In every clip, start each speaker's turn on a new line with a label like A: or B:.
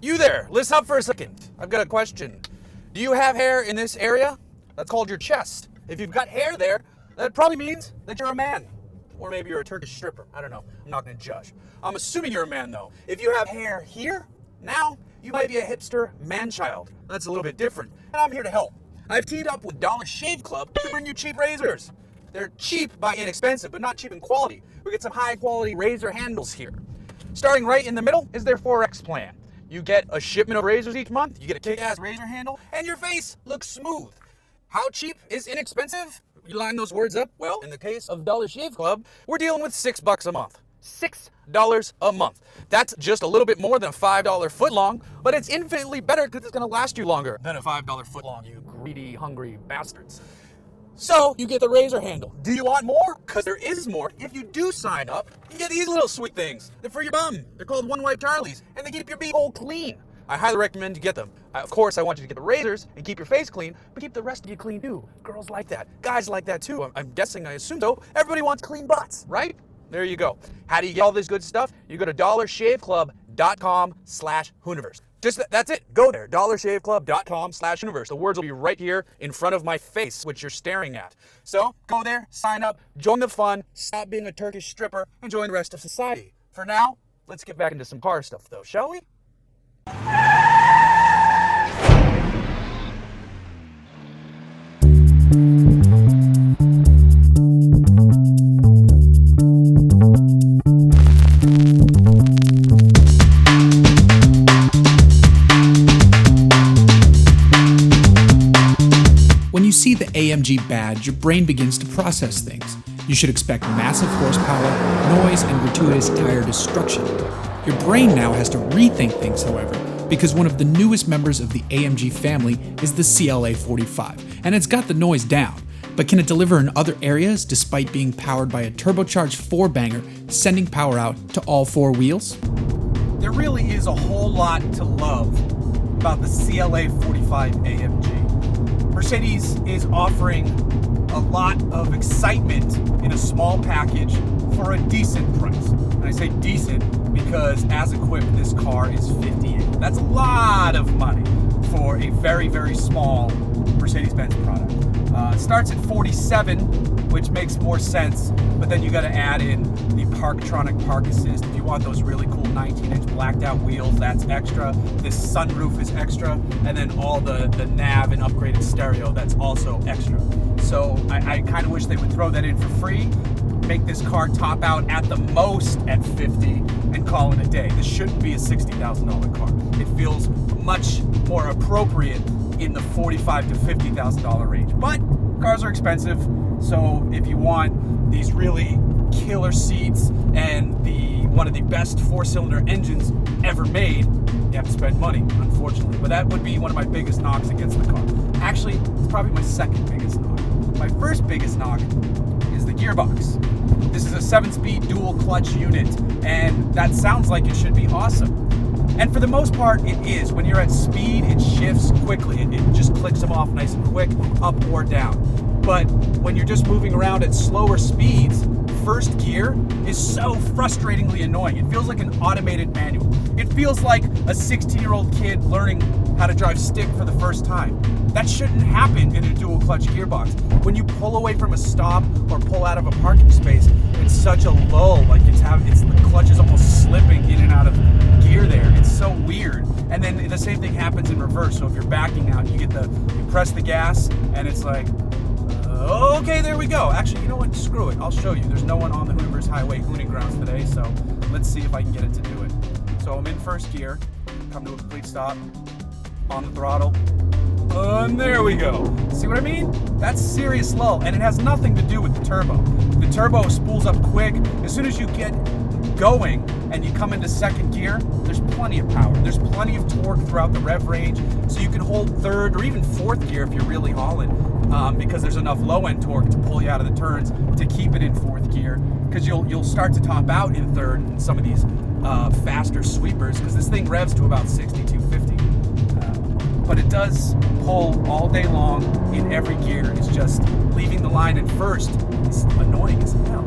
A: You there, listen up for a second. I've got a question. Do you have hair in this area? That's called your chest. If you've got hair there, that probably means that you're a man. Or maybe you're a Turkish stripper. I don't know. I'm not going to judge. I'm assuming you're a man, though. If you have hair here, now, you might be a hipster man-child. That's a little bit different. And I'm here to help. I've teamed up with Dollar Shave Club to bring you cheap razors. They're cheap by inexpensive, but not cheap in quality. We get some high-quality razor handles here. Starting right in the middle is their 4X plan. You get a shipment of razors each month, you get a kick-ass razor handle, and your face looks smooth. How cheap is inexpensive? You line those words up? Well, in the case of Dollar Shave Club, we're dealing with $6 a month. $6 a month. That's just a little bit more than a $5 footlong, but it's infinitely better because it's going to last you longer than a $5 footlong, you greedy, hungry bastards. So, you get the razor handle. Do you want more? Because there is more. If you do sign up, you get these little sweet things. They're for your bum. They're called One Wipe Charlies, and they keep your beehole clean. I highly recommend you get them. Of course, I want you to get the razors and keep your face clean, but keep the rest of you clean too. Girls like that. Guys like that too. I'm guessing, I assume so. Everybody wants clean butts, right? There you go. How do you get all this good stuff? You go to dollarshaveclub.com/Hooniverse. That's it. Go there, dollarshaveclub.com/Hooniverse. The words will be right here in front of my face, which you're staring at. So go there, sign up, join the fun, stop being a Turkish stripper, and join the rest of society. For now, let's get back into some car stuff though, shall we?
B: When you see the AMG badge, your brain begins to process things. You should expect massive horsepower, noise, and gratuitous tire destruction. Your brain now has to rethink things, however, because one of the newest members of the AMG family is the CLA45, and it's got the noise down. But can it deliver in other areas despite being powered by a turbocharged 4-banger, sending power out to all 4 wheels?
A: There really is a whole lot to love about the CLA45 AMG. Mercedes is offering a lot of excitement in a small package for a decent price. And I say decent because as equipped, this car is $58,000. That's a lot of money for a very, very small Mercedes-Benz product. It starts at $47,000, which makes more sense, but then you got to add in the Parktronic Park Assist. If you want those really cool 19-inch blacked out wheels, that's extra. This sunroof is extra, and then all the nav and upgraded stereo, that's also extra. So I kind of wish they would throw that in for free, make this car top out at the most at $50,000 and call it a day. This shouldn't be a $60,000 car. It feels much more appropriate in the $45,000 to $50,000 range. But cars are expensive, so if you want these really killer seats and one of the best 4-cylinder engines ever made, you have to spend money, unfortunately. But that would be one of my biggest knocks against the car. Actually, it's probably my second biggest knock. My first biggest knock is the gearbox. This is a 7-speed dual clutch unit, and that sounds like it should be awesome. And for the most part, it is. When you're at speed, it shifts quickly. It just clicks them off nice and quick, up or down. But when you're just moving around at slower speeds, first gear is so frustratingly annoying. It feels like an automated manual. It feels like a 16-year-old kid learning how to drive stick for the first time. That shouldn't happen in a dual clutch gearbox. When you pull away from a stop or pull out of a parking space, it's such a lull. Like the clutch is almost slipping in and out of gear there. It's so weird. And then the same thing happens in reverse. So if you're backing out, you press the gas, and it's like, okay, there we go. Actually, you know what? Screw it. I'll show you. There's no one on the Hooniverse Highway hooning grounds today, so let's see if I can get it to do it. So I'm in first gear, come to a complete stop, on the throttle, and there we go. See what I mean? That's serious lull, and it has nothing to do with the turbo. The turbo spools up quick. As soon as you get going and you come into second gear, there's plenty of power. There's plenty of torque throughout the rev range, so you can hold third or even fourth gear if you're really hauling, because there's enough low-end torque to pull you out of the turns to keep it in fourth gear, because you'll start to top out in third in some of these faster sweepers, because this thing revs to about 6250. But it does pull all day long in every gear. It's just leaving the line in first. It's annoying as hell.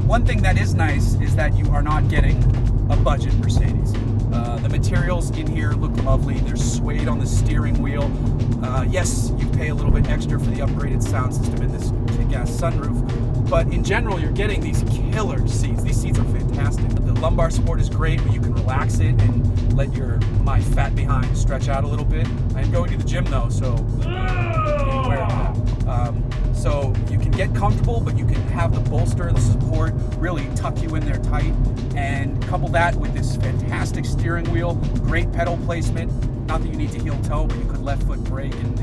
A: One thing that is nice is that you are not getting a budget Mercedes. pedals in here look lovely. They're suede on the steering wheel. Yes, you pay a little bit extra for the upgraded sound system in this kick-ass sunroof, but in general, you're getting these killer seats. These seats are fantastic. The lumbar support is great, where you can relax it and let my fat behind stretch out a little bit. I am going to the gym though, so so you can get comfortable, but you can have the bolster, the support, really tuck you in there tight, and couple that with this fantastic steering wheel, great pedal placement. Not that you need to heel toe, but you could left foot brake, and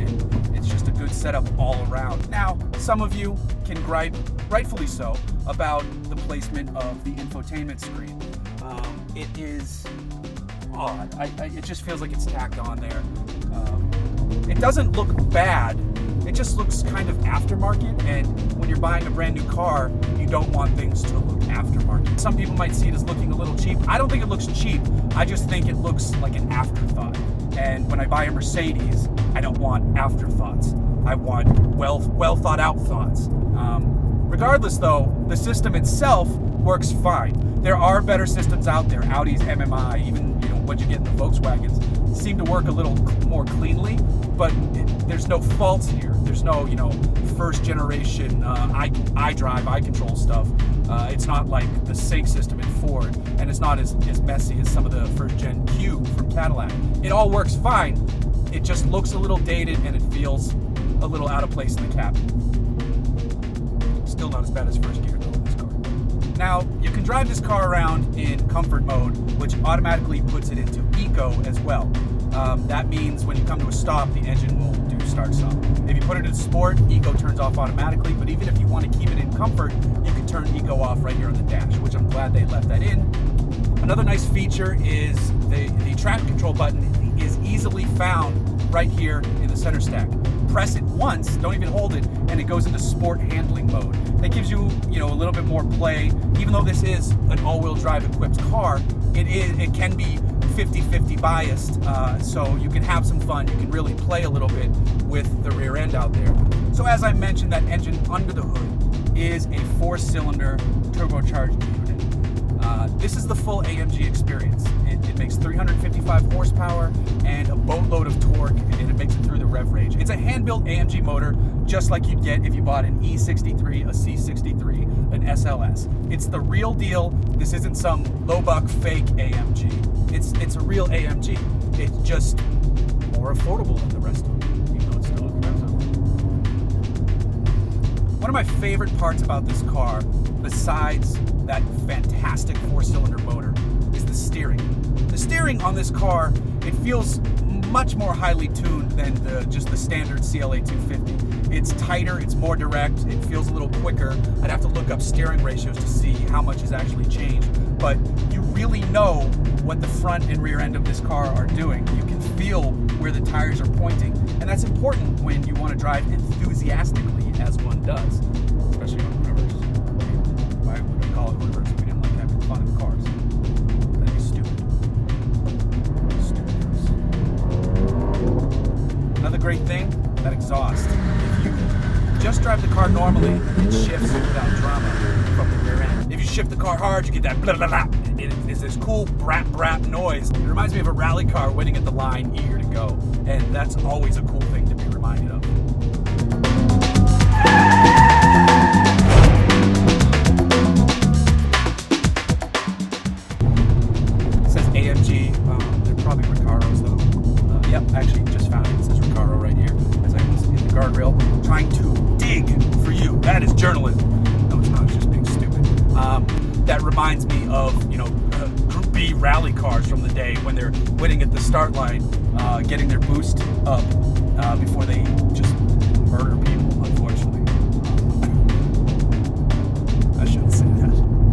A: it's just a good setup all around. Now, some of you can gripe, rightfully so, about the placement of the infotainment screen. It is odd. It just feels like it's tacked on there. It doesn't look bad. It just looks kind of aftermarket, and when you're buying a brand new car, you don't want things to look aftermarket. Some people might see it as looking a little cheap. I don't think it looks cheap. I just think it looks like an afterthought. And when I buy a Mercedes, I don't want afterthoughts. I want well thought out thoughts. Regardless though, the system itself works fine. There are better systems out there. Audi's MMI, even what you get in the Volkswagens, seem to work a little more cleanly, but there's no faults here. There's no first generation iDrive, iControl stuff. It's not like the sync system in Ford, and it's not as messy as some of the first gen Q from Cadillac. It all works fine. It just looks a little dated, and it feels a little out of place in the cabin. Still not as bad as first gear though in this car. Now, you can drive this car around in comfort mode, which automatically puts it into eco as well. That means when you come to a stop, the engine will do start-stop. If you put it in sport, eco turns off automatically, but even if you want to keep it in comfort, you can turn eco off right here on the dash, which I'm glad they left that in. Another nice feature is the traction control button is easily found right here in the center stack. Press it once, don't even hold it, and it goes into sport handling mode. That gives you, a little bit more play. Even though this is an all-wheel drive equipped car, it can be 50-50 biased, so you can have some fun. You can really play a little bit with the rear end out there. So as I mentioned, that engine under the hood is a 4-cylinder turbocharged unit. This is the full AMG experience. It makes 355 horsepower and a boatload of torque, and it makes it through the rev range. It's a hand-built AMG motor, just like you'd get if you bought an E63, a C63, an SLS. It's the real deal. This isn't some low-buck fake AMG. It's a real AMG. It's just more affordable than the rest of them, even though it's still expensive. One of my favorite parts about this car, besides that fantastic 4-cylinder motor, is the steering. The steering on this car, it feels much more highly tuned than just the standard CLA250. It's tighter, it's more direct, it feels a little quicker. I'd have to look up steering ratios to see how much is actually changed, but you really know what the front and rear end of this car are doing. You can feel where the tires are pointing, and that's important when you want to drive enthusiastically, as one does, especially on Hooniverse. Why would we call it Hooniverse if we didn't like having fun in cars? That'd be stupid. Another great thing, that exhaust. If you just drive the car normally, it shifts without drama from the rear end. If you shift the car hard, you get that blah blah blah. It's this cool brap brap noise. It reminds me of a rally car waiting at the line, eager to go, and that's always a cool thing to be reminded of. It says AMG. They're probably Recaros though. Yep, actually just found it. It says Recaro right here as I was in the guardrail trying to dig for you. That is journalism. No, it's not. It's just being stupid. That reminds me of, Group B rally cars from the day when they're waiting at the start line, getting their boost up